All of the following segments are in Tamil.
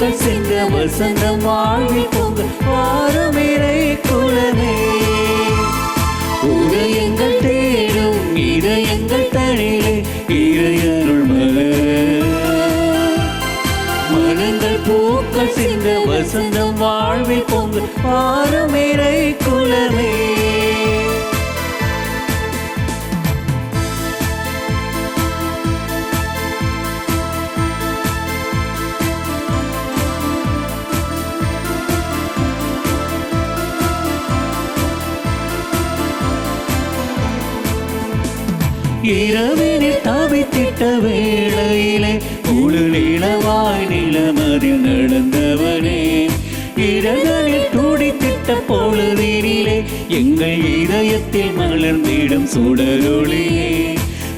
பூக்கள் சிந்த வசந்தம் வாழ்வில் பொங்க வாரும் இறை குலமே. உதயங்கள் தேடும் இதயங்கள் தனிலே இறையருள் மலர். மனங்கள் பூக்கள் சிந்த வசந்தம் வாழ்வில் பொங்க வாரும் இறை குலமே. இரவினில் தவித்திட்ட வேளையிலே முழு நிலவாய் நிலமதில் நடந்தவனே. இரகளில் துடித்திட்ட பொழுதினிலே எங்கள் இதயத்தில் மலர்ந்திடும் சுடரொளியே.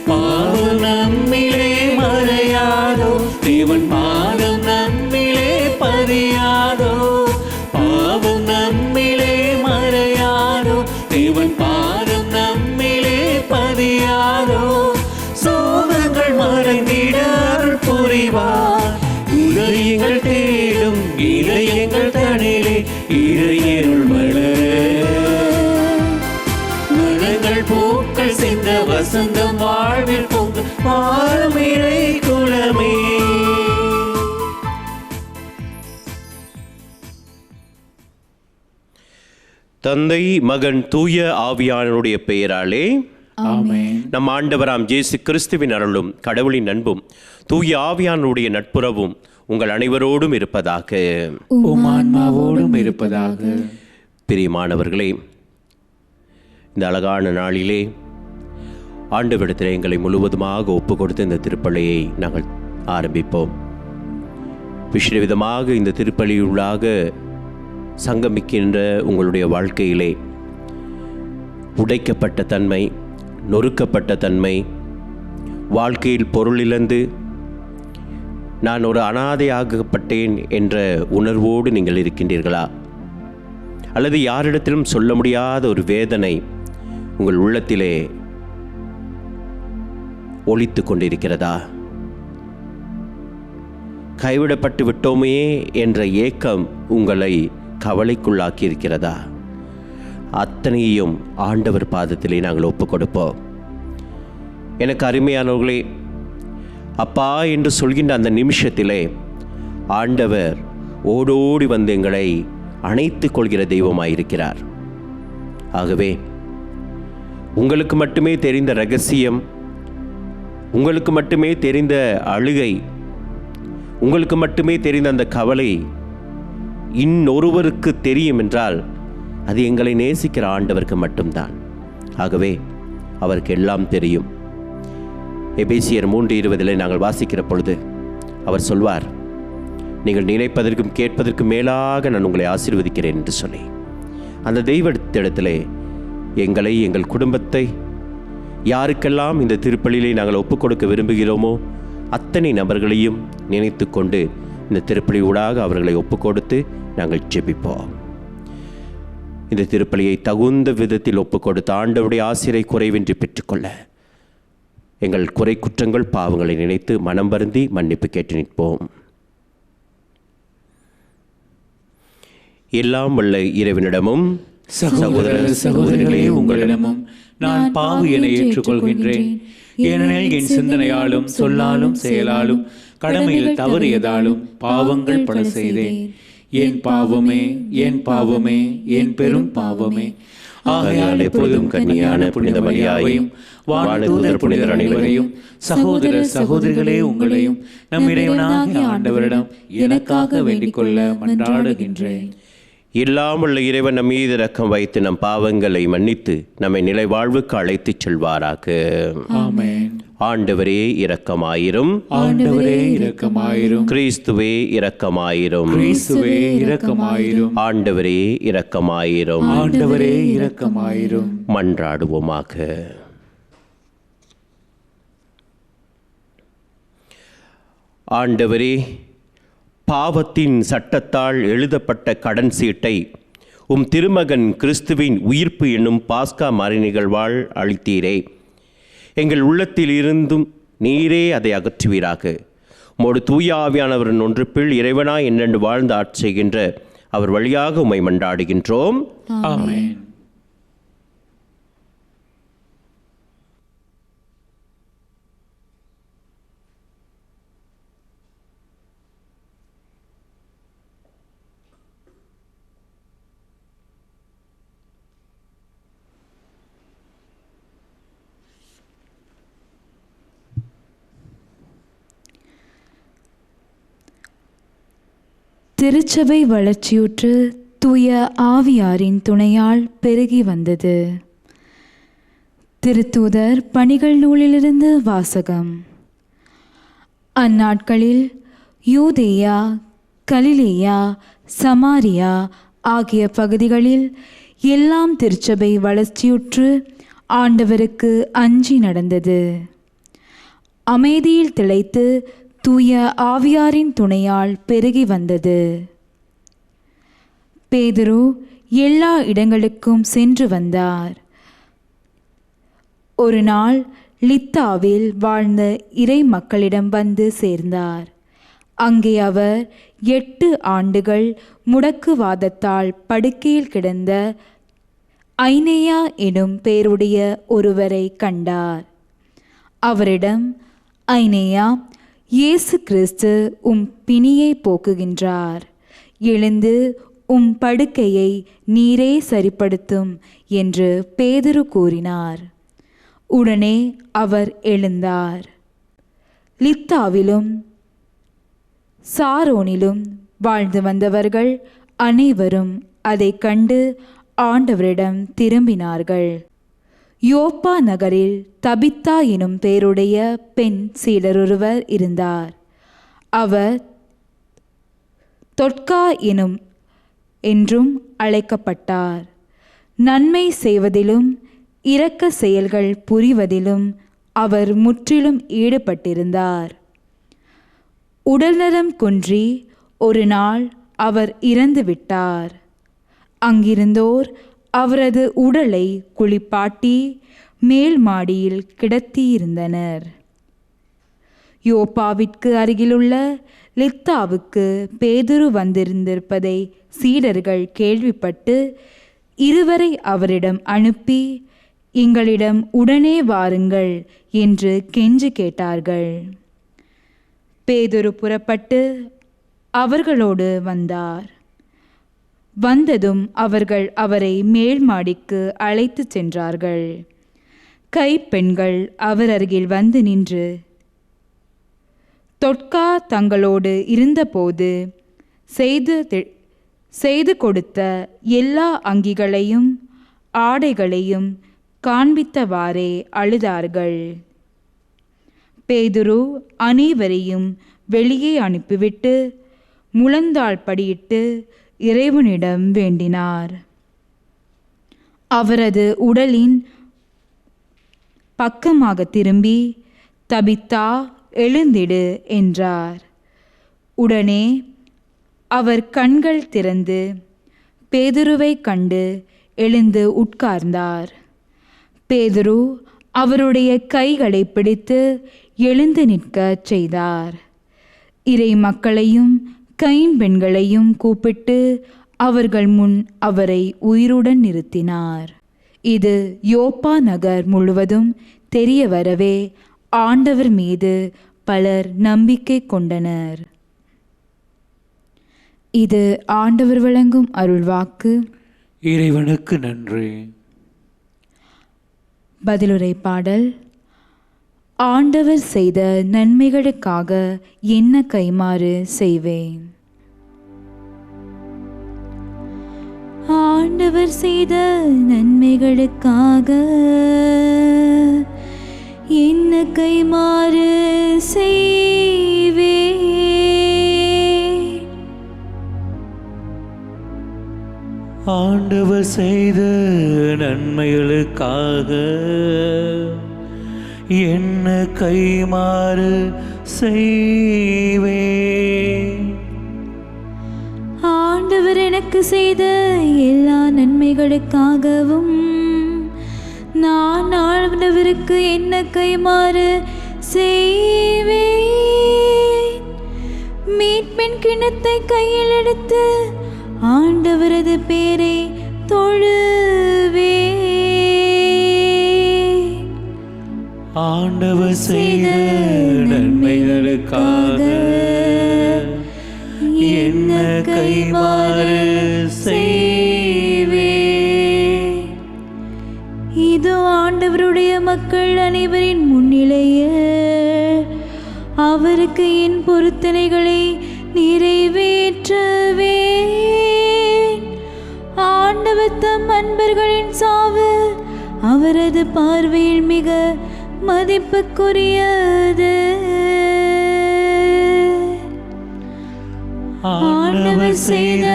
பாவம் நம்மிலே மறையாதோ, தேவன் பாதம் நம்மிலே பதியாதோ. பாவம் நம்மிலே மறையாதோ, தேவன் பாதம் நம்மிலே பதியாதோ. சோகங்கள் மறைந்திட அருள் புரிவார். உதயங்கள் தேடும் இதயங்கள் தனிலே இறையருள் மலர். மனங்கள் பூக்கள் சிந்த வசந்தம் வாழ்வில் பொங்க வாரும் இறை குலமே. தந்தை மகன் தூய ஆவியானவருடைய பெயராலே ஆமென். நம் ஆண்டவராம் இயேசு கிறிஸ்துவின் அருளும் கடவுளின் அன்பும் தூய ஆவியானவருடைய நட்புறவும் உங்கள் அனைவரோடும் இருப்பதாக. உம் ஆன்மாவோடும் இருப்பதாக. பிரியமானவர்களே, இந்த அழகான நாளிலே ஆண்டவரிடத்தில் எங்களை முழுவதுமாக ஒப்பு கொடுத்து இந்த திருப்பலியை நாங்கள் ஆரம்பிப்போம். விசேஷவிதமாக இந்த திருப்பலியுள்ளாக சங்கமிக்கின்ற உங்களுடைய வாழ்க்கையிலே உடைக்கப்பட்ட தன்மை, நொறுக்கப்பட்ட தன்மை, வாழ்க்கையில் பொருளிழந்து நான் ஒரு அனாதையாகப்பட்டேன் என்ற உணர்வோடு நீங்கள் இருக்கின்றீர்களா? அல்லது யாரிடத்திலும் சொல்ல முடியாத ஒரு வேதனை உங்கள் உள்ளத்திலே ஒலித்து கொண்டிருக்கிறதா? கைவிடப்பட்டு விட்டோமே என்ற ஏக்கம் உங்களை கவலைக்குள்ளாக்கி இருக்கிறதா? அத்தனையும் ஆண்டவர் பாதத்திலே நாங்கள் ஒப்புக் கொடுப்போம். எனக்கு அருமையானவர்களே, அப்பா என்று சொல்கின்ற அந்த நிமிஷத்திலே ஆண்டவர் ஓடோடி வந்து எங்களை அணைத்துக் கொள்கிற தெய்வமாயிருக்கிறார். ஆகவே உங்களுக்கு மட்டுமே தெரிந்த ரகசியம், உங்களுக்கு மட்டுமே தெரிந்த அழுகை, உங்களுக்கு மட்டுமே தெரிந்த அந்த கவலை இன்னொருவருக்கு தெரியும் என்றால் அது எங்களை நேசிக்கிற ஆண்டவருக்கு மட்டும்தான். ஆகவே அவருக்கு எல்லாம் தெரியும். எபேசியர் 3:20 நாங்கள் வாசிக்கிற பொழுது அவர் சொல்வார், நீங்கள் நினைப்பதற்கும் கேட்பதற்கும் மேலாக நான் உங்களை ஆசீர்வதிக்கிறேன் என்று சொல்லி, அந்த தெய்வத்திடத்திலே எங்களை, எங்கள் குடும்பத்தை, யாருக்கெல்லாம் இந்த திருப்பலியிலே நாங்கள் ஒப்புக் கொடுக்க விரும்புகிறோமோ அத்தனை நபர்களையும் நினைத்து கொண்டு இந்த திருப்பலி ஊடாக அவர்களை ஒப்புக் கொடுத்து நாங்கள் ஜெபிப்போம். இந்த திருப்பலியை தகுந்த விதத்தில் ஒப்புக் கொடுத்து ஆண்டவருடைய ஆசிரை குறைவின்றி பெற்றுக்கொள்ள எங்கள் குறை குற்றங்கள் பாவங்களை நினைத்து மனம் வருந்தி மன்னிப்பு கேட்டு நிற்போம். எல்லாம் வல்ல இறைவனிடமும் சகோதர சகோதரிகளே, உங்களிடமும் நான் பாவி என ஏற்றுக்கொள்கின்றேன். ஏனெனில் என் சிந்தனையாலும் சொல்லாலும் செயலாலும் கடமையில் தவறியதாலும் பாவங்கள் பல செய்தேன். என் பாவமே, என் பாவமே, என் பெரும் பாவமே. ஆகையால் எப்பொழுதும் கன்னியான புனித மரியாவையும் வானதூதர் புனிதர் அனைவரையும், சகோதர சகோதரிகளே உங்களையும் நம் இறைவனாகிய ஆண்டவரிடம் எனக்காக வேண்டிக் கொள்ள மன்றாடுகின்றேன். எல்லாம் உள்ள இறைவன் நம் மீது இரக்கம் வைத்து நம் பாவங்களை மன்னித்து நம்மை நிலை வாழ்வுக்கு அழைத்துச் செல்வாராக. ஆமென். ஆண்டவரே இரக்கமாயிரும். ஆண்டவரே இரக்கமாயிரும். கிறிஸ்துவே இரக்கமாயிரும். கிறிஸ்துவே இரக்கமாயிரும். ஆண்டவரே இரக்கமாயிரும். ஆண்டவரே இரக்கமாயிரும். மன்றாடுவோமாக. ஆண்டவரே, பாவத்தின் சட்டத்தால் எழுதப்பட்ட கடன் சீட்டை உம் திருமகன் கிறிஸ்துவின் உயிர்ப்பு என்னும் பாஸ்கா மறை நிகழ்வால் அளித்தீரே. எங்கள் உள்ளத்தில் இருந்தும் நீரே அதை அகற்றுவீராக. உமோடு தூய ஆவியானவரின் ஒன்றுப்பில் இறைவனாய் என்னென்று வாழ்ந்து ஆட்சி செய்கின்ற அவர் வழியாக உம்மை மன்றாடுகின்றோம். ஆமென். திருச்சபை வளர்ச்சியுற்று தூய ஆவியாரின் துணையால் பெருகி வந்தது. திருத்தூதர் பணிகள் நூலிலிருந்து வாசகம். அந்நாட்களில் யூதேயா, கலிலேயா, சமாரியா ஆகிய பகுதிகளில் எல்லாம் திருச்சபை வளர்ச்சியுற்று ஆண்டவருக்கு அஞ்சி நடந்தது. அமைதியில் திளைத்து தூய ஆவியாரின் துணையால் பெருகி வந்தது. பேதுரு எல்லா இடங்களுக்கும் சென்று வந்தார். ஒரு நாள் லித்தாவில் வாழ்ந்த இறை மக்களிடம் வந்து சேர்ந்தார். அங்கே அவர் 8 ஆண்டுகள் முடக்குவாதத்தால் படுக்கையில் கிடந்த ஐனேயா எனும் பேருடைய ஒருவரை கண்டார். அவரிடம், ஐனேயா, இயேசு கிறிஸ்து உம் பிணியை போக்குகின்றார். எழுந்து உம் படுக்கையை நீரே சரிப்படுத்தும் என்று பேதுரு கூறினார். உடனே அவர் எழுந்தார். லித்தாவிலும் சாரோனிலும் வாழ்ந்து வந்தவர்கள் அனைவரும் அதை கண்டு ஆண்டவரிடம் திரும்பினார்கள். யோப்பா நகரில் தபித்தா எனும் பேருடைய பெண் சீடரொருவர் இருந்தார். அவர் தொட்கா என்றும் அழைக்கப்பட்டார். நன்மை செய்வதிலும் இரக்க செயல்கள் புரிவதிலும் அவர் முற்றிலும் ஈடுபட்டிருந்தார். உடல்நலம் குன்றி ஒரு நாள் அவர் இறந்துவிட்டார். அங்கிருந்தோர் அவரது உடலை குளிப்பாட்டி மேல் மாடியில் கிடத்தியிருந்தனர். யோப்பாவிற்கு அருகிலுள்ள லித்தாவுக்கு பேதுரு வந்திருந்திருப்பதை சீடர்கள் கேள்விப்பட்டு இருவரை அவரிடம் அனுப்பி, எங்களிடம் உடனே வாருங்கள் என்று கெஞ்சி கேட்டார்கள். பேதுரு புறப்பட்டு அவர்களோடு வந்தார். வந்ததும் அவர்கள் அவரை மேல் மாடிக்கு அழைத்து சென்றார்கள். கைப்பெண்கள் அவர் அருகில் வந்து நின்று, தொட்கா தங்களோடு இருந்தபோது செய்து கொடுத்த எல்லா அங்கிகளையும் ஆடைகளையும் காண்பித்தவாறே அழுதார்கள். பேதுரு அனைவரையும் வெளியே அனுப்பிவிட்டு முழந்தாள் படியிட்டு இறைவனிடம் வேண்டினார். அவரது உடலின் பக்கமாக திரும்பி, தபித்தா, எழுந்திடு என்றார். உடனே அவர் கண்கள் திறந்து பேதுருவை கண்டு எழுந்து உட்கார்ந்தார். பேதுரு அவருடைய கைகளை பிடித்து எழுந்து நிற்கச் செய்தார். இறை மக்களையும் கைம்பெண்களையும் கூப்பிட்டு அவர்கள் முன் அவரை உயிருடன் நிறுத்தினார். இது யோப்பா நகர் முழுவதும் தெரிய வரவே ஆண்டவர் மீது பலர் நம்பிக்கை கொண்டனர். இது ஆண்டவர் வழங்கும் அருள்வாக்கு. இறைவனுக்கு நன்றி. பதிலுரை பாடல். ஆண்டவர் செய்த நன்மைகளுக்காக என்ன கைமாறு செய்வேன். ஆண்டவர் செய்த நன்மைகளுக்காக என்ன கைமாறு செய்வேன். ஆண்டவர் செய்த நன்மைகளுக்காக என்ன கைமாறு செய்வேன். ஆண்டவர் எனக்கு செய்த எல்லா நன்மைகளுக்காகவும் நான் ஆண்டவருக்கு என்ன கைமாறு செய்வேன். கிண்ணத்தை கையில் எடுத்து ஆண்டவரது பேரை தொழுவே. ஆண்டவர் செய்த நன்மைகளுக்காக என்ன கைமாறு செய்வே. இதோ ஆண்டவருடைய மக்கள் அனைவரின் முன்னிலையில் அவருக்கு என் பொருத்தனைகளை நிறைவேற்றவே. ஆண்டவர் தம் அன்பர்களின் சாவு அவரது பார்வையில் மிக மதிப்புக்குரியது. ஆண்டவர் செய்த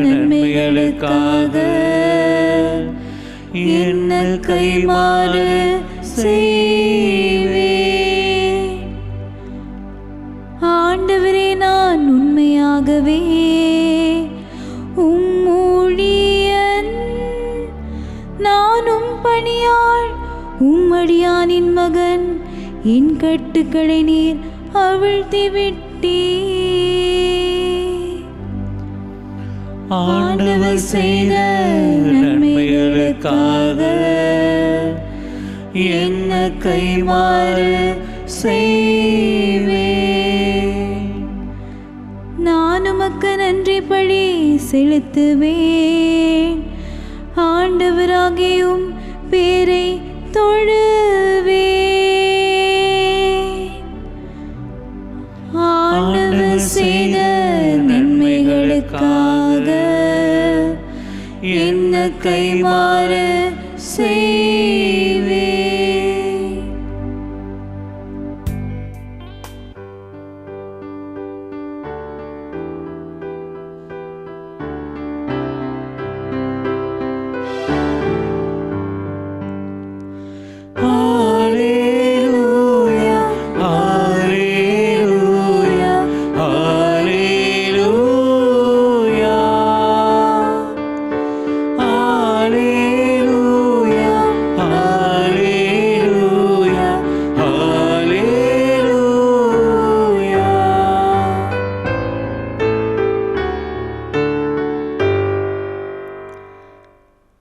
நன்மைகளுக்காக என்ன கைமாறு செய்வே. ஆண்டவரே, நான் உண்மையாகவே ஊழியன், நானும் பணியாள் உம்மடியானின் மகன். என் கட்டுக்களை நீர் அவிழ்த்தி விட்டீ. ஆண்டவர் செய்த நன்மைகளுக்காக என்ன கைமாறு செய்வே. நான் உமக்கு நன்றி பழி செலுத்துவேன். ஆண்டவராகிய உம் பேரை தொழுவே. ஆண்டவர் செய்த நன்மைகளுக்காக என்ன கைமாறு செய்வே.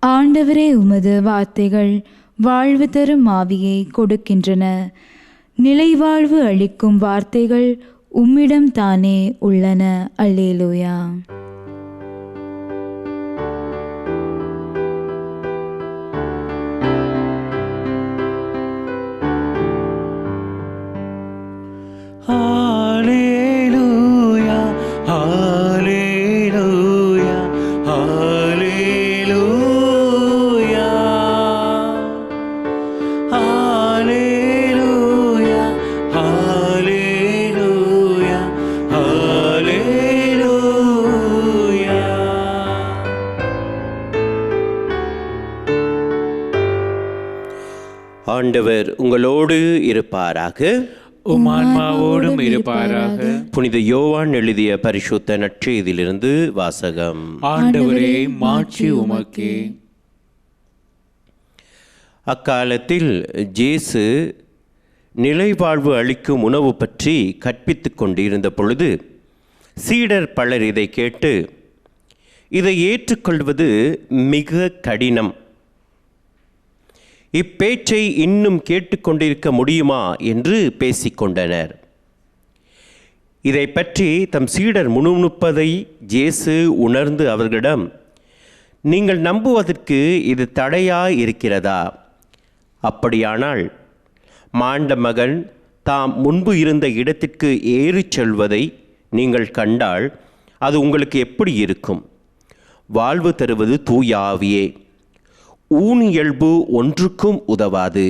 ஆண்டவரே, உமது வார்த்தைகள் வாழ்வு தரும் ஆவியை கொடுக்கின்றன. நிலைவாழ்வு அளிக்கும் வார்த்தைகள் உம்மிடம் தானே உள்ளன. அல்லேலூயா. ஹல்லேலூயா, ஹல்லேலூயா, ஹல்லேலூயா, ஹல்லேலூயா, ஹல்லேலூயா, ஹல்லேலூயா. ஆண்டவர் உங்களோடு இருப்பாராக. உம் ஆன்மாவோடும் இருப்பாராக. புனித யோவான் எழுதிய பரிசுத்த நற்செய்தியிலிருந்து வாசகம். ஆண்டவரே, மாட்சி உமக்கே. அக்காலத்தில் இயேசு நிலைவாழ்வு அளிக்கும் உணவு பற்றி கற்பித்துக் கொண்டிருந்த பொழுது சீடர் பலர் இதை கேட்டு, இதை ஏற்றுக்கொள்வது மிக கடினம், இப்பேச்சை இன்னும் கேட்டுக்கொண்டிருக்க முடியுமா என்று பேசிக்கொண்டனர். இதை பற்றி தம் சீடர் முணுமுணுப்பதை இயேசு உணர்ந்து அவர்களிடம், நீங்கள் நம்புவதற்கு இது தடையாய் இருக்கிறதா? அப்படியானால் மாண்ட மகன் தாம் முன்பு இருந்த இடத்திற்கு ஏறிச் செல்வதை நீங்கள் கண்டால் அது உங்களுக்கு எப்படி இருக்கும்? வாழ்வு தருவது தூய ஆவியே. ஊன் இயல்பு ஒன்றுக்கும் உதவாது.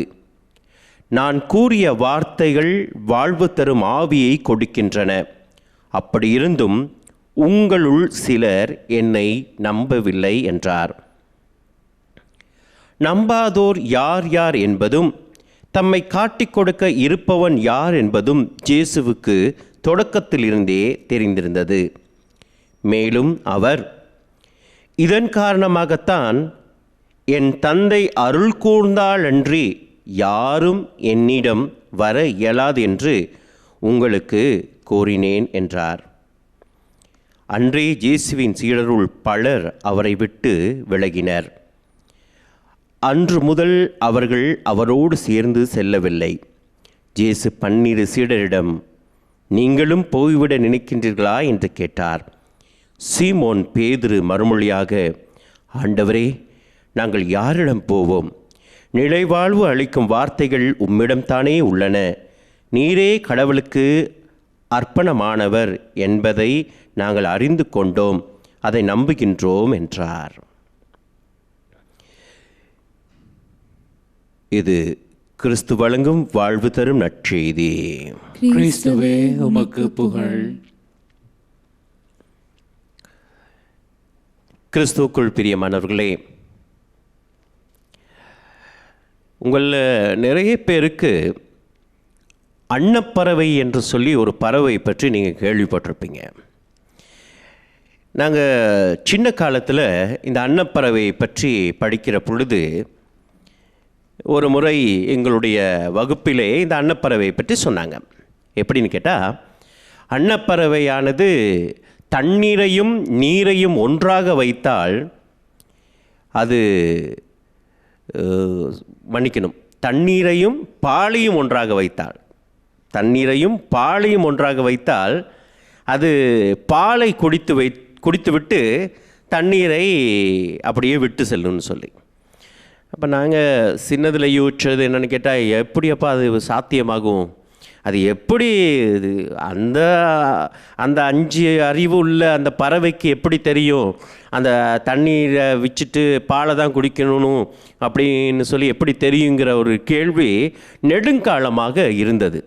நான் கூறிய வார்த்தைகள் வாழ்வு தரும் ஆவியை கொடுக்கின்றன. அப்படியிருந்தும் உங்களுள் சிலர் என்னை நம்பவில்லை என்றார். நம்பாதோர் யார் யார் என்பதும் தம்மை காட்டிக் கொடுக்க இருப்பவன் யார் என்பதும் இயேசுவுக்கு தொடக்கத்திலிருந்தே தெரிந்திருந்தது. மேலும் அவர், இதன் காரணமாகத்தான் என் தந்தை அருள் கூர்ந்தாலன்றி யாரும் என்னிடம் வர இயலாது என்று உங்களுக்கு கூறினேன் என்றார். அன்றே இயேசுவின் சீடருள் பலர் அவரை விட்டு விலகினர். அன்று முதல் அவர்கள் அவரோடு சேர்ந்து செல்லவில்லை. இயேசு 12 சீடரிடம், நீங்களும் போய்விட நினைக்கின்றீர்களா என்று கேட்டார். சீமோன் பேதுரு மறுமொழியாக, ஆண்டவரே, நாங்கள் யாரிடம் போவோம்? நிலைவாழ்வு அளிக்கும் வார்த்தைகள் உம்மிடம்தானே உள்ளன. நீரே கடவுளுக்கு அர்ப்பணமானவர் என்பதை நாங்கள் அறிந்து கொண்டோம், அதை நம்புகின்றோம் என்றார். இது கிறிஸ்து வழங்கும் வாழ்வு தரும் நற்செய்தி. கிறிஸ்துவே உமக்கு புகழ். கிறிஸ்துவுக்குள் பிரியமானவர்களே, உங்களில் நிறைய பேருக்கு அன்னப்பறவை என்று சொல்லி ஒரு பறவை பற்றி நீங்கள் கேள்விப்பட்டிருப்பீங்க. நாங்கள் சின்ன காலத்தில் இந்த அன்னப்பறவை பற்றி படிக்கிற பொழுது ஒரு முறை எங்களுடைய வகுப்பிலே இந்த அன்னப்பறவை பற்றி சொன்னாங்க. எப்படின்னு கேட்டால், அன்னப்பறவையானது தண்ணீரையும் நீரையும் ஒன்றாக வைத்தால் அது தண்ணீரையும் பாலையும் ஒன்றாக வைத்தால் அது பாலை குடித்துவிட்டு தண்ணீரை அப்படியே விட்டு செல்லும்னு சொல்லி. அப்போ நாங்கள் சின்னதில் யோசிச்சது என்னென்னு கேட்டால், எப்படியப்பா அது சாத்தியமாகும்? அது எப்படி அந்த 5 அறிவு உள்ள அந்த பறவைக்கு எப்படி தெரியும் அந்த தண்ணீரை வச்சுட்டு பாலை தான் குடிக்கணும் அப்படின்னு சொல்லி எப்படி தெரியுங்கிற ஒரு கேள்வி நெடுங்காலமாக இருந்தது.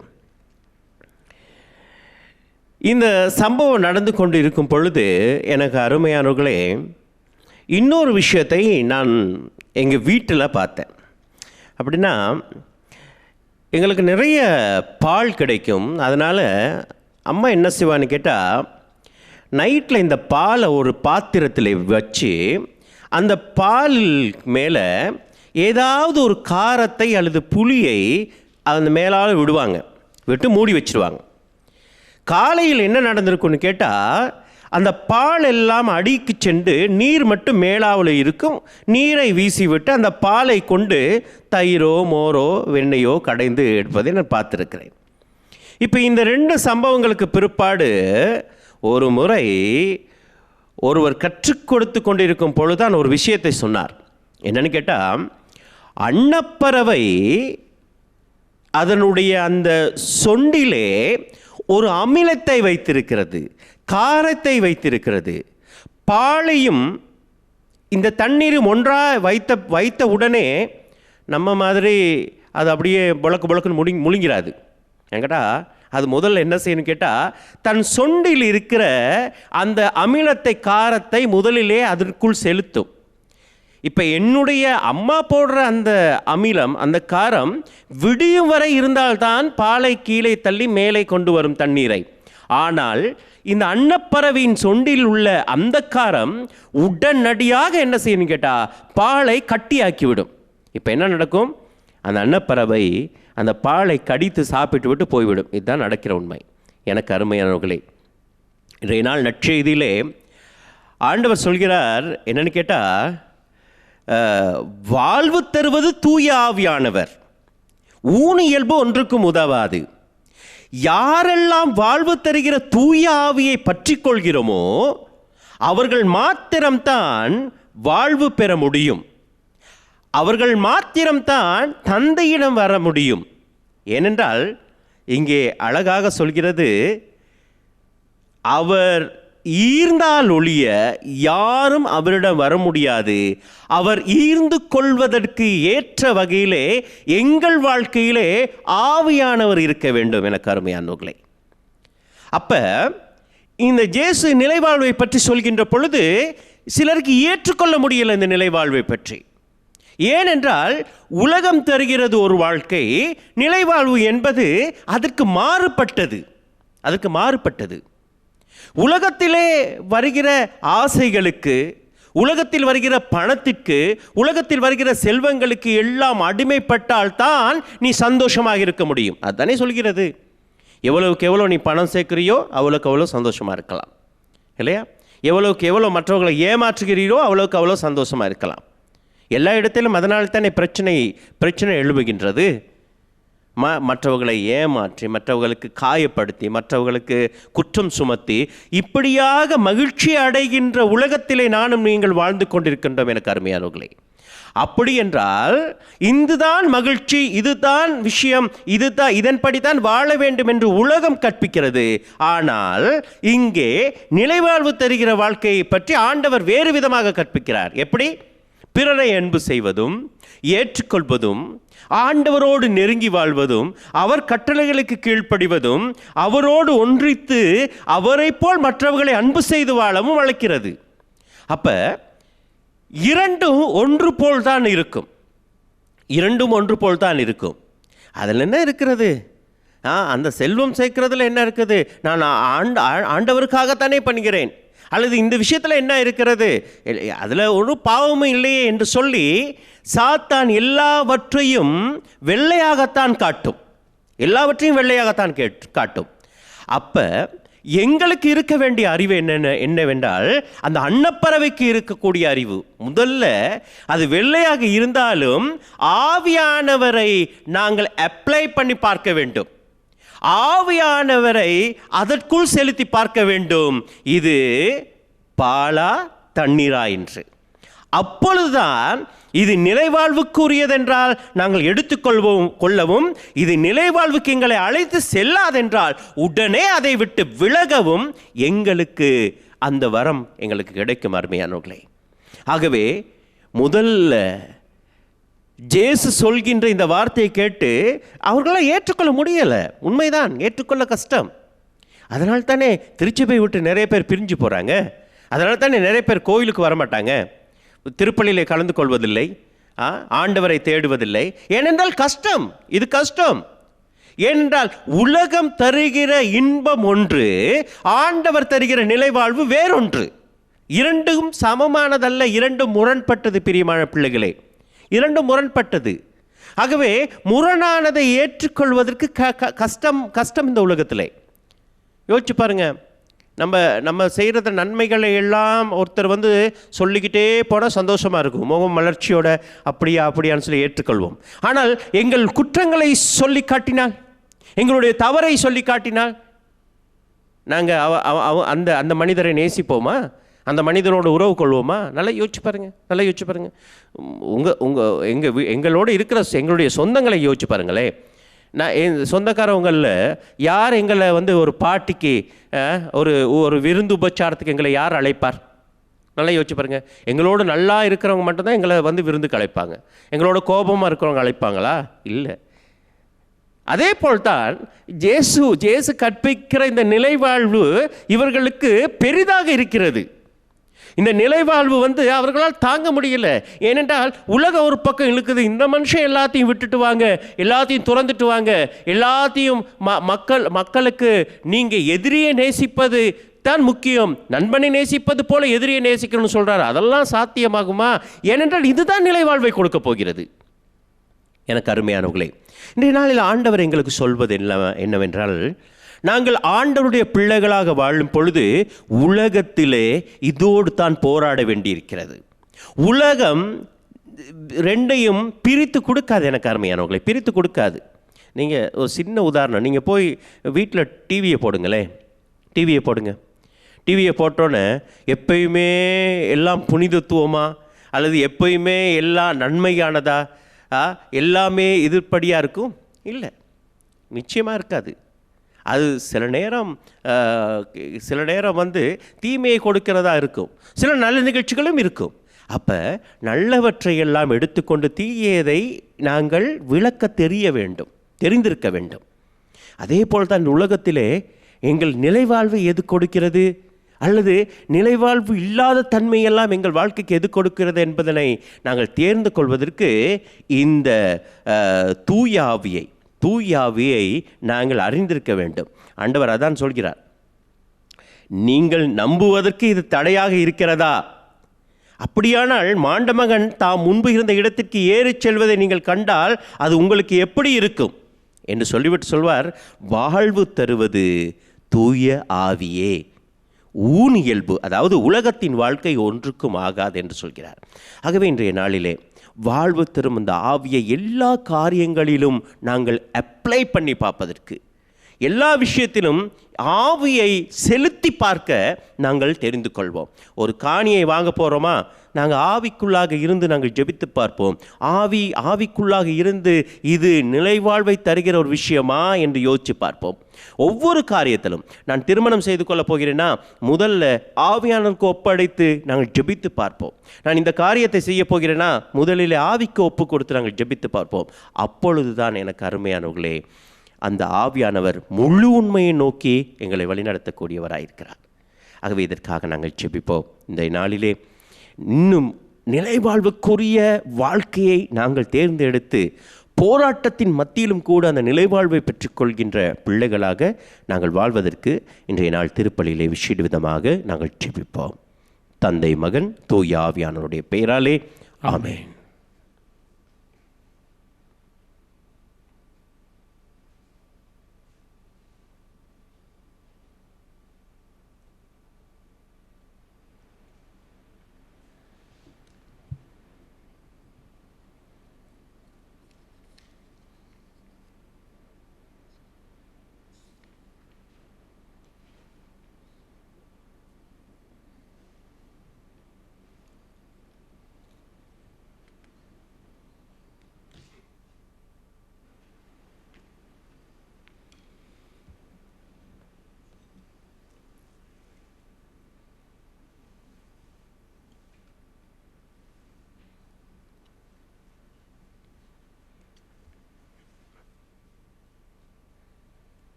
இந்த சம்பவம் நடந்து கொண்டு இருக்கும் பொழுது எனக்கு அருமையானவர்களே, இன்னொரு விஷயத்தை நான் எங்கள் வீட்டில் பார்த்தேன். அப்படின்னா, எங்களுக்கு நிறைய பால் கிடைக்கும். அதனால் அம்மா என்ன செய்வான்னு கேட்டால், நைட்டில் இந்த பாலை ஒரு பாத்திரத்தில் வச்சு அந்த பால் மேலே ஏதாவது ஒரு காரத்தை அல்லது புளியை அந்த மேலால் விட்டு மூடி வச்சுருவாங்க. காலையில் என்ன நடந்திருக்குன்னு கேட்டால், அந்த பால் எல்லாம் அடிக்கு சென்று நீர் மட்டும் மேலாவில் இருக்கும். நீரை வீசிவிட்டு அந்த பாலை கொண்டு தயிரோ மோரோ வெண்ணெயோ கடைந்து எடுப்பதை நான் பார்த்துருக்கிறேன். இப்போ இந்த 2 சம்பவங்களுக்கு பிற்பாடு ஒரு முறை ஒருவர் கற்றுக் கொடுத்து கொண்டிருக்கும் பொழுதுதான் ஒரு விஷயத்தை சொன்னார். என்னன்னு கேட்டால், அன்னப்பறவை அதனுடைய அந்த சொண்டிலே ஒரு அமிலத்தை வைத்திருக்கிறது, காரத்தை வைத்திருக்கிறது. பாலையும் இந்த தண்ணீரும் ஒன்றாக வைத்த உடனே நம்ம மாதிரி அது அப்படியே புழக்குன்னு முழுங்கிறாது. என்கிட்ட அது முதல்ல என்ன செய்யணும்னு கேட்டால், தன் சொண்டில் இருக்கிற அந்த அமிலத்தை காரத்தை முதலிலே அதற்குள் செலுத்தும். இப்போ என்னுடைய அம்மா போடுற அந்த அமிலம், அந்த காரம் விடியும் வரை இருந்தால்தான் பாலை கீழே தள்ளி மேலே கொண்டு வரும் தண்ணீரை. ஆனால் இந்த அன்னப்பறவையின் சொண்டில் உள்ள அந்த காரம் உடனடியாக என்ன செய்யணும் கேட்டால், பாலை கட்டியாக்கிவிடும். இப்போ என்ன நடக்கும்? அந்த அன்னப்பறவை அந்த பாலை கடித்து சாப்பிட்டு விட்டு போய்விடும். இதுதான் நடக்கிற உண்மை. எனக்கு அருமையானவர்களே, இன்றைய நாள் நற்செய்தியிலே ஆண்டவர் சொல்கிறார் என்னன்னு கேட்டால், வாழ்வு தருவது தூய ஆவியானவர், ஊன இயல்பு ஒன்றுக்கும் உதவாது. யாரெல்லாம் வாழ்வு தருகிற தூய ஆவியை பற்றி கொள்கிறோமோ அவர்கள் மாத்திரம்தான் வாழ்வு பெற முடியும். அவர்கள் மாத்திரம்தான் தந்தையிடம் வர முடியும். ஏனென்றால் இங்கே அழகாக சொல்கிறது, அவர் ஈர்ந்தால் ஒழிய யாரும் அவரிடம் வர முடியாது. அவர் ஈர்ந்து கொள்வதற்கு ஏற்ற வகையிலே எங்கள் வாழ்க்கையிலே ஆவியானவர் இருக்க வேண்டும். எனக்கு அருமையானவர்களே, அப்ப இந்த இயேசு நிலைவாழ்வை பற்றி சொல்கின்ற பொழுது சிலருக்கு ஏற்றுக்கொள்ள முடியல இந்த நிலைவாழ்வை பற்றி. ஏனென்றால் உலகம் தருகிறது ஒரு வாழ்க்கை, நிலைவாழ்வு என்பது அதற்கு மாறுபட்டது. உலகத்திலே வருகிற ஆசைகளுக்கு, உலகத்தில் வருகிற பணத்திற்கு, உலகத்தில் வருகிற செல்வங்களுக்கு எல்லாம் அடிமைப்பட்டால் தான் நீ சந்தோஷமாக இருக்க முடியும். அதுதானே சொல்கிறது. எவ்வளவுக்கு எவ்வளோ நீ பணம் சேர்க்கிறியோ அவ்வளோக்கு அவ்வளோ சந்தோஷமாக இருக்கலாம். இல்லையா? எவ்வளோக்கு எவ்வளோ மற்றவர்களை ஏமாற்றுகிறீரோ அவ்வளோக்கு அவ்வளோ சந்தோஷமாக இருக்கலாம். எல்லா இடத்திலும் அதனால தானே பிரச்சனை எழுப்புகின்றது. மற்றவர்களை ஏமாற்றி, மற்றவர்களுக்கு காயப்படுத்தி, மற்றவர்களுக்கு குற்றம் சுமத்தி, இப்படியாக மகிழ்ச்சி அடைகின்ற உலகத்திலே நானும் நீங்கள் வாழ்ந்து கொண்டிருக்கின்றோம் எனக்கு அருமையானவர்களே. அப்படி என்றால் இதுதான் மகிழ்ச்சி, இதுதான் விஷயம், இதன்படி தான் வாழ வேண்டும் என்று உலகம் கற்பிக்கிறது. ஆனால் இங்கே நிலைவாழ்வு தருகிற வாழ்க்கையை பற்றி ஆண்டவர் வேறு விதமாக கற்பிக்கிறார். எப்படி? பிறரை அன்பு செய்வதும், ஏற்றுக்கொள்வதும், ஆண்டவரோடு நெருங்கி வாழ்வதும், அவர் கட்டளைகளுக்கு கீழ்ப்படிவதும், அவரோடு ஒன்றித்து அவரை போல் மற்றவர்களை அன்பு செய்து வாழவும் அழைக்கிறது. அப்ப இரண்டும் ஒன்று போல் தான் இருக்கும். இரண்டும் ஒன்று போல் தான் இருக்கும். அதில் என்ன இருக்கிறது? அந்த செல்வம் சேர்க்கிறதுல என்ன இருக்குது? நான் ஆண்டவருக்காகத்தானே பண்ணுகிறேன். அல்லது இந்த விஷயத்தில் என்ன இருக்கிறது? அதில் ஒரு பாவமும் இல்லையே என்று சொல்லி சாத்தான் எல்லாவற்றையும் வெள்ளையாகத்தான் காட்டும். எல்லாவற்றையும் வெள்ளையாகத்தான் காட்டும். அப்போ எங்களுக்கு இருக்க வேண்டிய அறிவு என்னவென்றால், அந்த அன்னப்பறவைக்கு இருக்கக்கூடிய அறிவு முதல்ல அது வெள்ளையாக இருந்தாலும் ஆவியானவரை நாங்கள் அப்ளை பண்ணி பார்க்க வேண்டும். ஆவியானவரை அதற்குள் செலுத்தி பார்க்க வேண்டும். இது பாலா தண்ணீரா என்று. அப்பொழுதுதான் இது நிலைவாழ்வுக்குரியதென்றால் நாங்கள் கொள்ளவும், இது நிலைவாழ்வுக்கு எங்களை அழைத்து செல்லாதென்றால் உடனே அதை விட்டு விலகவும் எங்களுக்கு அந்த வரம் எங்களுக்கு கிடைக்கும் அருமையானவர்களே. ஆகவே முதல்ல ஜேசு சொல்கின்ற இந்த வார்த்தையை கேட்டு அவர்களால் ஏற்றுக்கொள்ள முடியலை. உண்மைதான், ஏற்றுக்கொள்ள கஷ்டம். அதனால தானே திருச்சபை விட்டு நிறைய பேர் பிரிஞ்சு போகிறாங்க. அதனால தானே நிறைய பேர் கோயிலுக்கு வரமாட்டாங்க, திருப்பலியிலே கலந்து கொள்வதில்லை, ஆண்டவரை தேடுவதில்லை. ஏனென்றால் கஷ்டம், இது கஷ்டம். ஏனென்றால் உலகம் தருகிற இன்பம் ஒன்று, ஆண்டவர் தருகிற நிலைவாழ்வு வேறொன்று. இரண்டும் சமமானதல்ல, இரண்டும் முரண்பட்டது பிரியமான பிள்ளைகளே, இரண்டும் முரண்பட்டது. ஆகவே முரணானதை ஏற்றுக்கொள்வதற்கு கஷ்டம் இந்த உலகத்திலே. யோசிச்சு பாருங்க, நம்ம செய்கிற நன்மைகளை எல்லாம் ஒருத்தர் சொல்லிக்கிட்டே போனால் சந்தோஷமாக இருக்கும், முகம் மலர்ச்சியோட அப்படியான்னு சொல்லி ஏற்றுக்கொள்வோம். ஆனால் எங்கள் குற்றங்களை சொல்லி காட்டினால், எங்களுடைய தவறை சொல்லி காட்டினால் நாங்கள் அந்த மனிதரை நேசிப்போமா? அந்த மனிதனோட உறவு கொள்வோமா? நல்லா யோசிச்சு பாருங்கள். எங்களோட இருக்கிற எங்களுடைய சொந்தங்களை யோசிச்சு பாருங்களேன். என் சொந்தக்காரவங்களில் யார் எங்களை ஒரு பாட்டிக்கு ஒரு விருந்து உபச்சாரத்துக்கு எங்களை யார் அழைப்பார்? நல்லா யோசிச்சு பாருங்கள். எங்களோடு நல்லா இருக்கிறவங்க மட்டும்தான் எங்களை விருந்துக்கு அழைப்பாங்க. எங்களோட கோபமாக இருக்கிறவங்க அழைப்பாங்களா? இல்லை. அதே போல்தான் ஜேசு கற்பிக்கிற இந்த நிலைவாழ்வு இவர்களுக்கு பெரிதாக இருக்கிறது. இந்த நிலைவாழ்வு அவர்களால் தாங்க முடியல. ஏனென்றால் உலகம் ஒரு பக்கம் இழுக்குது. இந்த மனுஷன் எல்லாத்தையும் விட்டுட்டு வாங்க, எல்லாத்தையும் துறந்துட்டு வாங்க, எல்லாத்தையும் மக்களுக்கு நீங்கள் எதிரியை நேசிப்பது தான் முக்கியம், நண்பனை நேசிப்பது போல எதிரியை நேசிக்கணும்னு சொல்கிறார். அதெல்லாம் சாத்தியமாகுமா? ஏனென்றால் இதுதான் நிலைவாழ்வை கொடுக்க போகிறது. எனக்கு அருமையானவர்களே, இன்றைய நாளில் ஆண்டவர் எங்களுக்கு சொல்வது என்னவென்றால், நாங்கள் ஆண்டவருடைய பிள்ளைகளாக வாழும் பொழுது உலகத்திலே இதோடு தான் போராட வேண்டியிருக்கிறது. உலகம் ரெண்டையும் பிரித்து கொடுக்காது. எனக்கு அருமையானவர்களை, பிரித்து கொடுக்காது. நீங்கள் ஒரு சின்ன உதாரணம், நீங்கள் போய் வீட்டில் டிவியை போடுங்களேன், டிவியை போட்டோன்னே எப்பயுமே எல்லாம் புனிதத்துவமாக அல்லது எப்பயுமே எல்லாம் நன்மையானதா, எல்லாமே எதிர்ப்படியாக இருக்கும்? இல்லை, நிச்சயமாக இருக்காது. அது சில நேரம் தீமையை கொடுக்கிறதா இருக்கும், சில நல்ல நிகழ்ச்சிகளும் இருக்கும். அப்போ நல்லவற்றையெல்லாம் எடுத்துக்கொண்டு தீயதை நாங்கள் விளக்க தெரிந்திருக்க வேண்டும். அதே போல் தான் உலகத்திலே எங்கள் நிலைவாழ்வை எது கொடுக்கிறது அல்லது நிலைவாழ்வு இல்லாத தன்மையெல்லாம் எங்கள் வாழ்க்கைக்கு எது கொடுக்கிறது என்பதனை நாங்கள் தேர்ந்து கொள்வதற்கு இந்த தூயாவியை நாங்கள் அறிந்திருக்க வேண்டும். ஆண்டவர் அதான் சொல்கிறார், நீங்கள் நம்புவதற்கு இது தடையாக இருக்கிறதா? அப்படியானால் மாண்டமகன் தாம் முன்பு இருந்த இடத்திற்கு ஏறிச் செல்வதை நீங்கள் கண்டால் அது உங்களுக்கு எப்படி இருக்கும் என்று சொல்லிவிட்டு சொல்வார், வாழ்வு தருவது தூய ஆவியே. ஊனியல்பு, அதாவது உலகத்தின் வாழ்க்கை ஒன்றுக்கும் ஆகாது என்று சொல்கிறார். ஆகவே இன்றைய நாளிலே வாழ்வு தரும் இந்த ஆவியை எல்லா காரியங்களிலும் நாங்கள் அப்ளை பண்ணி பார்ப்பதற்கு, எல்லா விஷயத்திலும் ஆவியை செலுத்தி பார்க்க நாங்கள் தெரிந்து கொள்வோம். ஒரு காணியை வாங்க போகிறோமா, நாங்கள் ஆவிக்குள்ளாக இருந்து நாங்கள் ஜெபித்து பார்ப்போம். ஆவிக்குள்ளாக இருந்து இது நிலைவாழ்வை தருகிற ஒரு விஷயமா என்று யோசித்து பார்ப்போம். ஒவ்வொரு காரியத்திலும், நான் திருமணம் செய்து கொள்ளப் போகிறேன்னா முதல்ல ஆவியானவருக்கு ஒப்படைத்து நாங்கள் ஜெபித்து பார்ப்போம். நான் இந்த காரியத்தை செய்ய போகிறேன்னா முதலில் ஆவிக்கு ஒப்பு கொடுத்து நாங்கள் ஜெபித்து பார்ப்போம். அப்பொழுது தான் எனக்கு அருமையானவர்களே அந்த ஆவியானவர் முழு உண்மையை நோக்கி எங்களை வழிநடத்தக்கூடியவராயிருக்கிறார். ஆகவே இதற்காக நாங்கள் ஜெபிப்போம். இந்த நாளிலே இன்னும் நிலைவாழ்வுக்குரிய வாழ்க்கையை நாங்கள் தேர்ந்தெடுத்து போராட்டத்தின் மத்தியிலும் கூட அந்த நிலைவாழ்வை பெற்றுக்கொள்கின்ற பிள்ளைகளாக நாங்கள் வாழ்வதற்கு இன்றைய நாள் திருப்பலியிலே விசேட விதமாக நாங்கள் ஜெபிப்போம். தந்தை, மகன், தூய ஆவியானவருடைய பெயராலே ஆமென்.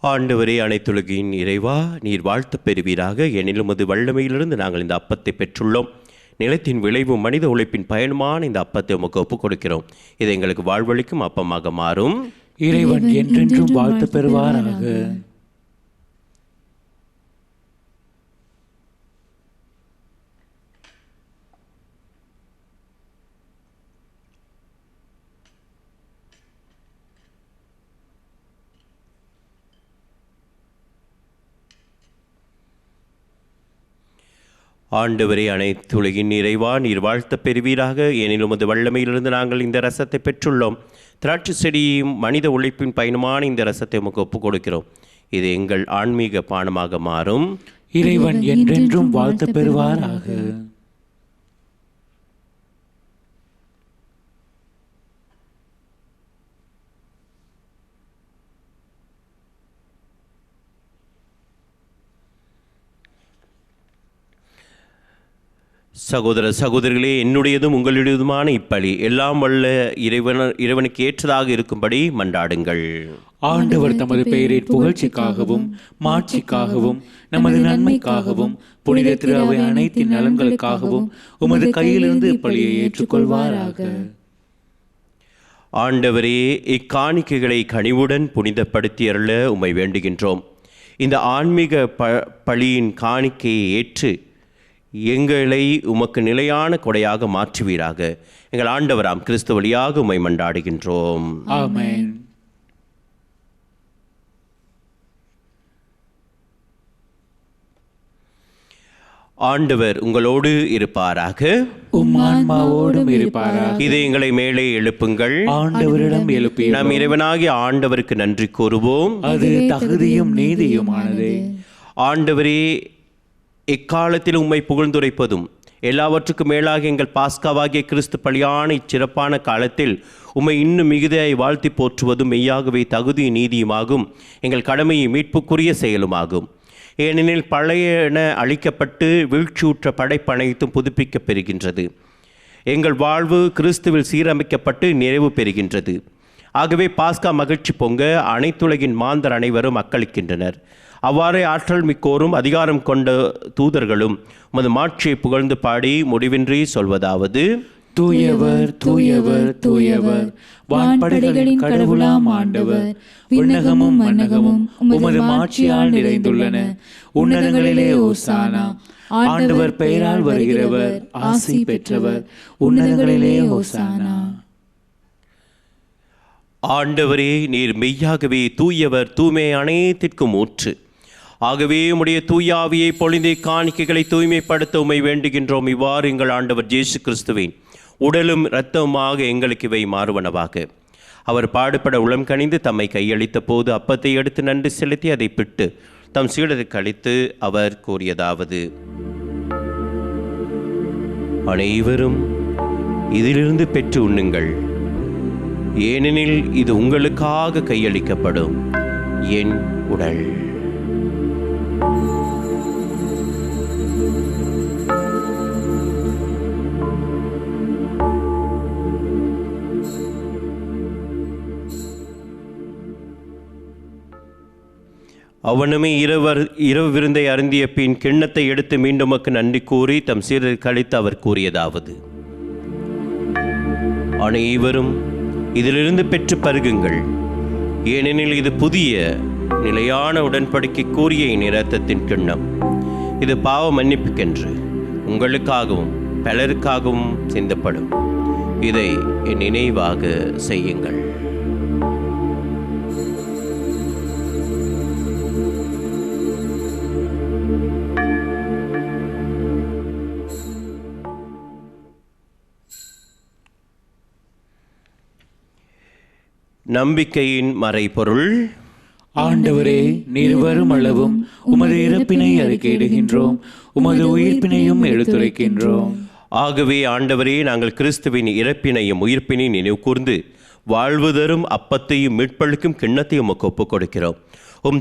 ஆண்டவரே, அனைத்துலகின் இறைவா, நீர் வாழ்த்து பெறுவீராக. எனிலும் அது வல்லமையிலிருந்து நாங்கள் இந்த அப்பத்தை பெற்றுள்ளோம். நிலத்தின் விளைவும் மனித உழைப்பின் பயனுமான இந்த அப்பத்தை உமக்கு ஒப்புக் கொடுக்கிறோம். இது எங்களுக்கு வாழ்வளிக்கும் அப்பமாக மாறும். இறைவன் என்றென்றும் வாழ்த்து பெறுவாராக. ஆண்டவரே, அனைத்துலகின் இறைவா, நீர் வாழ்த்த பெறுவீராக. எனிலும் அது வல்லமையிலிருந்து நாங்கள் இந்த ரசத்தை பெற்றுள்ளோம். திராட்சை செடியும் மனித உழைப்பின் பயனுமான இந்த ரசத்தை உமக்கு ஒப்புக் கொடுக்கிறோம். இது எங்கள் ஆன்மீக பானமாக மாறும். இறைவன் என்றென்றும் வாழ்த்து பெறுவாராக. சகோதர சகோதரிகளே, என்னுடையதும் உங்களுடையதுமான இப்பலி எல்லாம் வல்ல இறைவனுக்கு ஏற்றதாக இருக்கும்படி மன்றாடுங்கள். ஆண்டவர் தமது பெயரின் புகழ்ச்சிக்காகவும் மாட்சிக்காகவும் நமது நன்மைக்காகவும் புனித திரு அவை அனைத்தின் நலன்களுக்காகவும் உமது கையிலிருந்து இப்பலியை ஏற்றுக்கொள்வாராக. ஆண்டவரே, இக்காணிக்கைகளை கனிவுடன் புனிதப்படுத்தி அருள உம்மை வேண்டுகின்றோம். இந்த ஆன்மீக பலியின் காணிக்கையை ஏற்று எங்களை உமக்கு நிலையான கொடையாக மாற்றுவீராக. எங்கள் ஆண்டவராம் கிறிஸ்து வழியாக உம்மை மன்றாடுகின்றோம். ஆமென். ஆண்டவர் உங்களோடு இருப்பாராக. உம் ஆன்மாவோடும் இருப்பாராக. இதை எங்களை மேலே எழுப்புங்கள். ஆண்டவரிடம் எழுப்பி நாம் இறைவனாகிய ஆண்டவருக்கு நன்றி கூறுவோம். அது தகுதியும் நீதியுமானதே. ஆண்டவரே, எக்காலத்தில் உம்மை புகழ்ந்துரைப்பதும் எல்லாவற்றுக்கும் மேலாக எங்கள் பாஸ்காவாகிய கிறிஸ்து பலியான இச்சிறப்பான காலத்தில் உம்மை இன்னும் மிகுதியாய் வாழ்த்தி போற்றுவதும் மெய்யாகவே தகுதி நீதியுமாகும். எங்கள் கடமையை மீட்புக்குரிய செயலுமாகும். ஏனெனில் பழையன அழிக்கப்பட்டு வீழ்ச்சியுற்ற படைப்பனைத்தும் புதுப்பிக்கப் பெறுகின்றது. எங்கள் வாழ்வு கிறிஸ்துவில் சீரமைக்கப்பட்டு நிறைவு பெறுகின்றது. ஆகவே பாஸ்கா மகிழ்ச்சி பொங்க அனைத்துலகின் மாந்தர் அனைவரும் அக்களிக்கின்றனர். அவ்வாறே ஆற்றல் மிக்கோரும் அதிகாரம் கொண்ட தூதர்களும் உமது மாட்சியை புகழ்ந்து பாடி முடிவின்றி சொல்வதாவது: தூயவர் தூயவர் தூயவர், வான்படைகளின் கடவுளாம் ஆண்டவர், விண்ணகமும் மன்னகமும் உமது மாட்சியால் நிறைந்துள்ளன. உன்னதங்களிலே ஓசானா. ஆண்டவர் பெயரால் வருகிறவர் ஆசி பெற்றவர். உன்னதங்களிலே ஓசானா. ஆண்டவரே, நீர் மெய்யாகவே தூயவர், தூய்மை அனைத்திற்கும் ஊற்று. ஆகவே உம்முடைய தூயாவியை பொழிந்தே காணிக்கைகளை தூய்மைப்படுத்த உம்மை வேண்டுகின்றோம். இவ்வாறு எங்கள் ஆண்டவர் இயேசு கிறிஸ்துவின் உடலும் இரத்தமுமாக எங்களுக்கு இவை மாறுவனவாக. அவர் பாடுபட உளம் கனிந்து தம்மை கையளித்த போது அப்பத்தை எடுத்து நன்றி செலுத்தி அதை பிட்டு தம் சீடருக்கு அளித்து அவர் கூறியதாவது: அனைவரும் இதிலிருந்து பெற்று உண்ணுங்கள், ஏனெனில் இது உங்களுக்காக கையளிக்கப்படும் என் உடல். அவனுமே இரவு விருந்தை அருந்திய பின் கிண்ணத்தை எடுத்து மீண்டும் நன்றி கூறி தம் சீடருக்கு அளித்து அவர் கூறியதாவது: அனைவரும் இதிலிருந்து பெற்று பருகுங்கள், ஏனெனில் இது புதிய நிலையான உடன்படிக்கை கூறிய என் இரத்தத்தின் கிண்ணம். இது பாவ மன்னிப்புக்கென்று உங்களுக்காகவும் பலருக்காகவும் சிந்தப்படும். இதை என் நினைவாக செய்யுங்கள். நம்பிக்கையின் மறைபொருள். ஆண்டவரே, நீர் வரும் அளவும் உமது இறப்பினை அறிக்கையிடுகின்றோம், உமது உயிர்ப்பினையும் எடுத்துரைக்கின்றோம். ஆகவே ஆண்டவரே, நாங்கள் கிறிஸ்துவின் இறப்பினையும் உயிர்ப்பினையும் நினைவு கூர்ந்து வாழ்வு தரும் அப்பத்தையும் மீட்பளிக்கும் கிண்ணத்தையும் உமக்கு ஒப்புக் கொடுக்கிறோம்.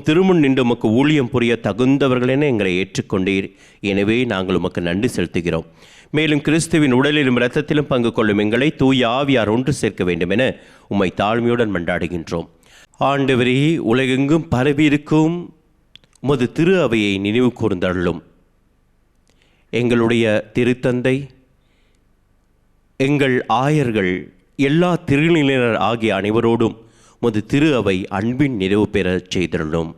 திருமுன் நின்று உமக்கு ஊழியம் புரிய தகுந்தவர்களென எங்களை ஏற்றுக்கொண்டீர். எனவே நாங்கள் உமக்கு நன்றி செலுத்துகிறோம். மேலும் கிறிஸ்துவின் உடலிலும் இரத்தத்திலும் பங்கு கொள்ளும் எங்களை தூய ஆவியார் ஒன்று சேர்க்க வேண்டும் என உம்மை தாழ்மையுடன் மன்றாடுகின்றோம். ஆண்டவரே, உலகெங்கும் பரவியிருக்கும் உமது திரு அவையை நினைவு கூர்ந்தருளும். எங்களுடைய திருத்தந்தை, எங்கள் ஆயர்கள், எல்லா திருநிலையினர் ஆகிய அனைவரோடும் உமது திரு அவை அன்பின் நிறைவு பெறச் செய்தருளும்.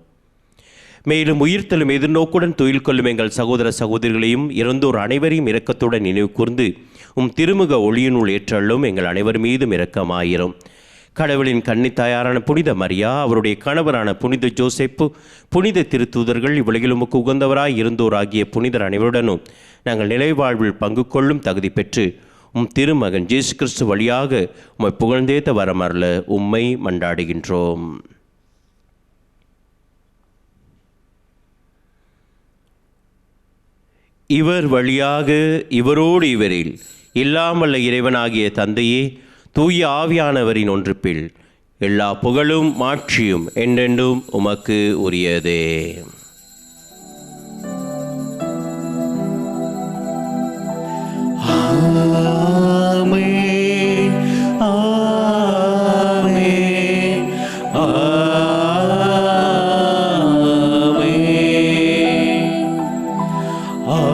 மேலும் உயிர்த்தலும் எதிர்நோக்குடன் துயில் கொள்ளும் எங்கள் சகோதர சகோதரிகளையும் இறந்தோர் அனைவரையும் இரக்கத்துடன் நினைவு கூர்ந்து திருமுக ஒளியினுள் ஏற்றலும் எங்கள் அனைவர் மீதும் இரக்கமாயிரும். கடவுளின் கன்னித்தாயாரான புனித மரியா, அவருடைய கணவரான புனித ஜோசேப்பு, புனித திருத்தூதர்கள், இவ்வுலகில் உகந்தவராய் இருந்தோர் ஆகிய புனிதர் அனைவருடனும் நாங்கள் நிலைவாழ்வில் பங்கு கொள்ளும் தகுதி பெற்று திருமகன் இயேசு கிறிஸ்து வழியாக உம்மை புகழ்ந்தேத்த வரமருள உம்மை மன்றாடுகின்றோம். இவர் வழியாக இவரோடு இவரில் இல்லாமல்ல இறைவனாகிய தந்தையே, தூய ஆவியானவரின் ஒன்றுப்பில் எல்லா புகழும் மாட்சியும் என்றென்றும் உமக்கு உரியதே. ஆமென், ஆமென், ஆமென், ஆமென்,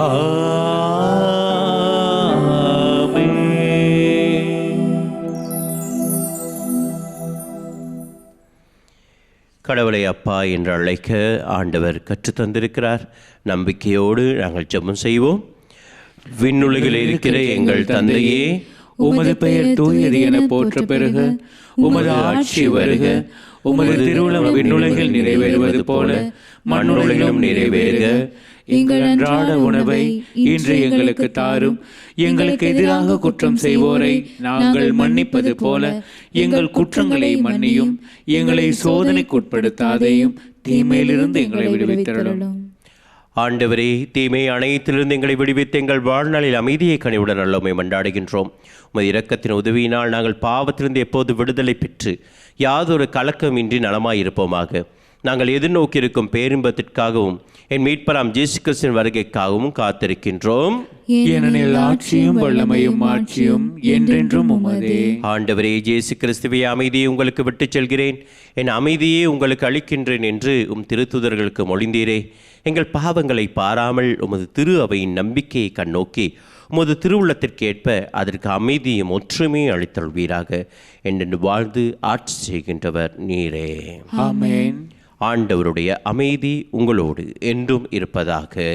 ஆமென். கடவுளை அப்பா என்று அழைக்க ஆண்டவர் கற்றுத்தந்திருக்கிறார். நம்பிக்கையோடு நாங்கள் ஜெபம் செய்வோம். விண்ணுலகில் இருக்கிற எங்கள் தந்தையே, உமது பெயர் தூயது என போற்ற பெறுக. உமது ஆட்சி வருக. உமது திருவுளம் விண்ணுலகில் நிறைவேறுவது போல மண்ணுலகிலும் நிறைவேறுக. எங்கள் அன்றாட உணவை இன்று எங்களுக்கு தாரும். எங்களுக்கு எதிராக குற்றம் செய்வோரை நாங்கள் மன்னிப்பது போல எங்கள் குற்றங்களை மன்னியும். எங்களை சோதனைக்குட்படுத்தாதையும், தீமையிலிருந்து எங்களை விடுவித்தருளும். ஆண்டவரே, தீமை அனைத்திலிருந்து எங்களை விடுவித்து எங்கள் வாழ்நாளில் அமைதியை கனிவுடன் நல்லமை மன்றாடுகின்றோம். உமது இரக்கத்தின் உதவியினால் நாங்கள் பாவத்திலிருந்து எப்போது விடுதலை பெற்று யாதொரு கலக்கமின்றி நலமாயிருப்போமாக. நாங்கள் எதிர்நோக்கி இருக்கும் பேரின்பத்திற்காகவும் என் மீட்பராம் இயேசு கிறிஸ்துவின் வருகைக்காகவும் காத்திருக்கின்றோம். ஏனெனில் ஆட்சியும் வல்லமையும் ஆட்சியும் என்றென்றும் உமதே. ஆண்டவரே இயேசு கிறிஸ்துவே, அமைதியை உங்களுக்கு விட்டுச் செல்கிறேன், என் அமைதியை உங்களுக்கு அளிக்கின்றேன் என்று திருத்துதர்களுக்கு மொழிந்தீரே. எங்கள் பாவங்களை பாராமல் உமது திரு அவையின் நம்பிக்கையை கண்ணோக்கி உமது திருவுள்ளத்திற்கேற்ப அதற்கு அமைதியும் ஒற்றுமையும் அளித்தல்வீராக. என்று வாழ்ந்து ஆட்சி செய்கின்றவர் நீரே. ஆமென். ஆண்டவருடைய அமைதி உங்களோடு என்றும் இருப்பதாக.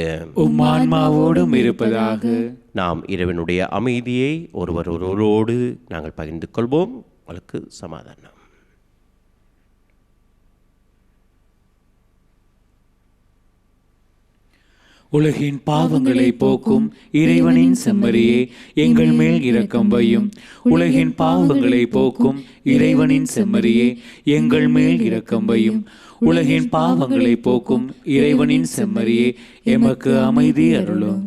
உம் ஆன்மாவோடும் இருப்பதாக. நாம் இறைவனுடைய அமைதியை ஒருவரோடு நாங்கள் பகிர்ந்து கொள்வோம். உங்களுக்கு சமாதானம். உலகின் பாவங்களை போக்கும் இறைவனின் செம்மறியே, எங்கள் மேல் இரக்கம் வையும். உலகின் பாவங்களை போக்கும் இறைவனின் செம்மறியே, எங்கள் மேல் இரக்கம் வையும். உலகின் பாவங்களை போக்கும் இறைவனின் செம்மறியே, எமக்கு அமைதி அருளும்.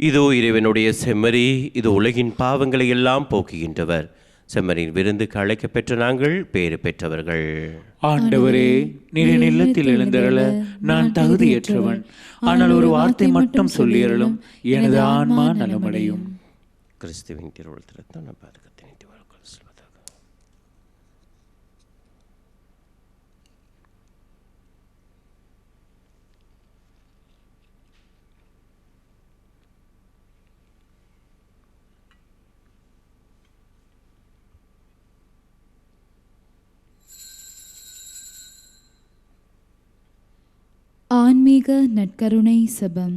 இதோ இறைவனுடைய செம்மறி, இது உலகின் பாவங்களை எல்லாம் போக்குகின்றவர். செம்மறியின் விருந்துக்கு அழைக்க பெற்ற நாங்கள் பேறு பெற்றவர்கள். ஆண்டவரே, நீர் என் இல்லத்தில் எழுந்தருள நான் தகுதியற்றவன். ஆனால் ஒரு வார்த்தை மட்டும் சொல்லியருளும், எனது ஆன்மா நலமடையும். கிறிஸ்துவின் திருவுளத்திற்கான பாதுகாத்தை நீட்டி வாழ்க்கை செல்வதாக. ஆன்மீக நற்கருணை சபம்.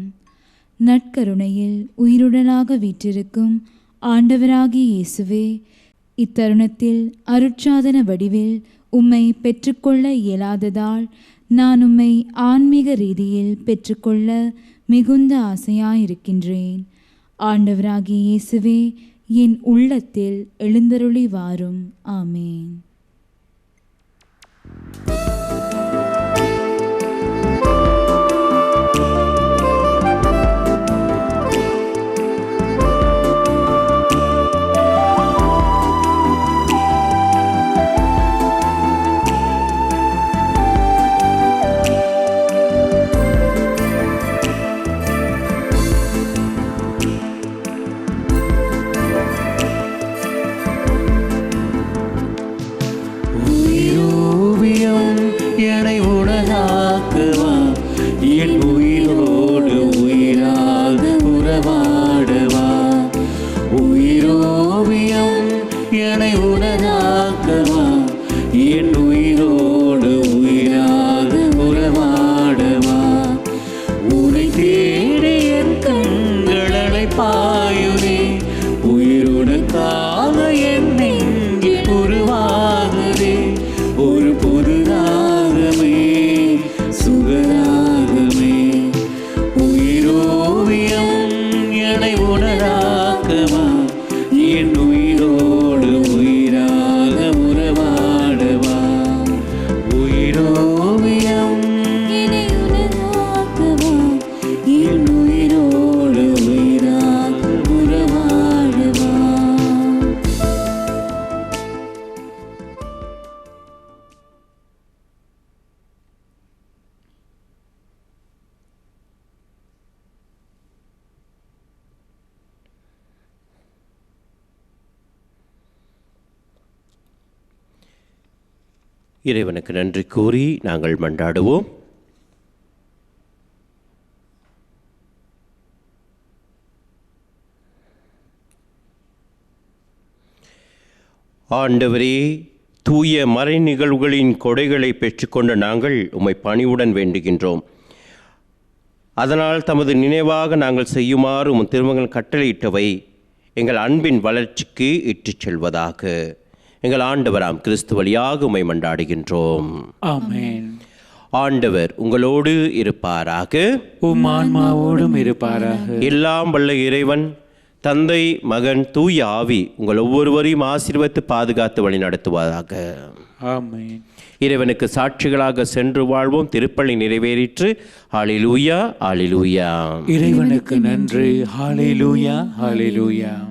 நற்கருணையில் உயிருடனாக வீற்றிருக்கும் ஆண்டவராகிய இயேசுவே, இத்தருணத்தில் அருட்சாதன வடிவில் உம்மை பெற்றுக்கொள்ள இயலாததால் நான் உம்மை ஆன்மீக ரீதியில் பெற்றுக்கொள்ள மிகுந்த ஆசையாயிருக்கின்றேன். ஆண்டவராகிய இயேசுவே, என் உள்ளத்தில் எழுந்தருளி வாரும். ஆமேன். இறைவனுக்கு நன்றி கூறி நாங்கள் மன்றாடுவோம். ஆண்டவரே, தூய மறை நிகழ்வுகளின் கொடைகளை பெற்றுக்கொண்ட நாங்கள் உம்மை பணிவுடன் வேண்டுகின்றோம். அதனால் தமது நினைவாக நாங்கள் செய்யுமாறு உம் திருமகன் கட்டளையிட்டவை எங்கள் அன்பின் வளர்ச்சிக்கு இட்டுச் செல்வதாக. எங்கள் ஆண்டவராம் கிறிஸ்து வழியாக உம்மை மன்றாடுகின்றோம். ஆமென். ஆண்டவர் உங்களோடு இருப்பாராக. உம் ஆன்மாவோடும் இருப்பாராக. எல்லாம் வல்ல இறைவன் தந்தை, மகன், தூய ஆவி உங்கள் ஒவ்வொருவரையும் ஆசீர்வதித்து பாதுகாத்து வழி நடத்துவதாக. ஆமென். இறைவனுக்கு சாட்சிகளாக சென்று வாழ்வோம். திருப்பலி நிறைவேறிற்று. ஹalleluya, ஹalleluya. இறைவனுக்கு நன்றி. ஹalleluya, ஹalleluya.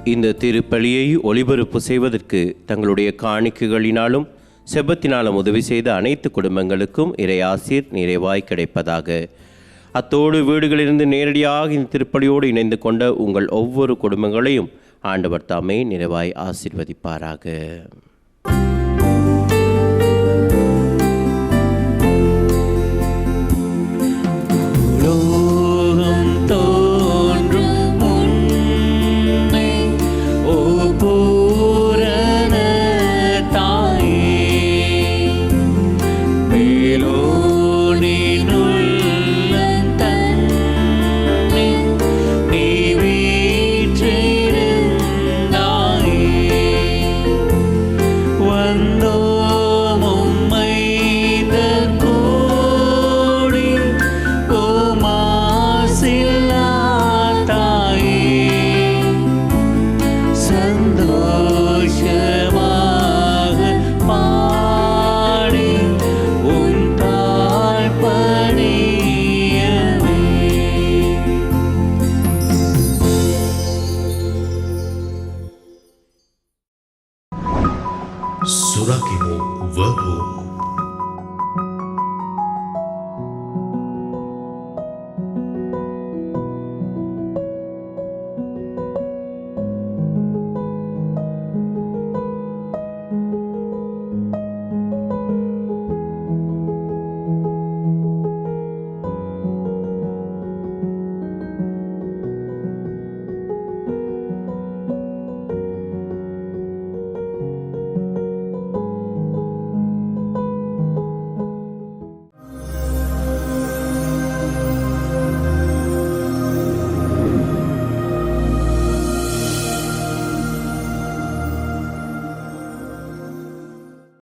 இந்த திருப்பலியை ஒளிபரப்பு செய்வதற்கு தங்களுடைய காணிக்கைகளினாலும் செபத்தினாலும் உதவி செய்த அனைத்து குடும்பங்களுக்கும் இறையாசீர் நிறைவாய் கிடைப்பதாக. அத்தோடு வீடுகளிலிருந்து நேரடியாக இந்த திருப்பலியோடு இணைந்து கொண்ட உங்கள் ஒவ்வொரு குடும்பங்களையும் ஆண்டவர் தாமே நிறைவாய் ஆசீர்வதிப்பாராக.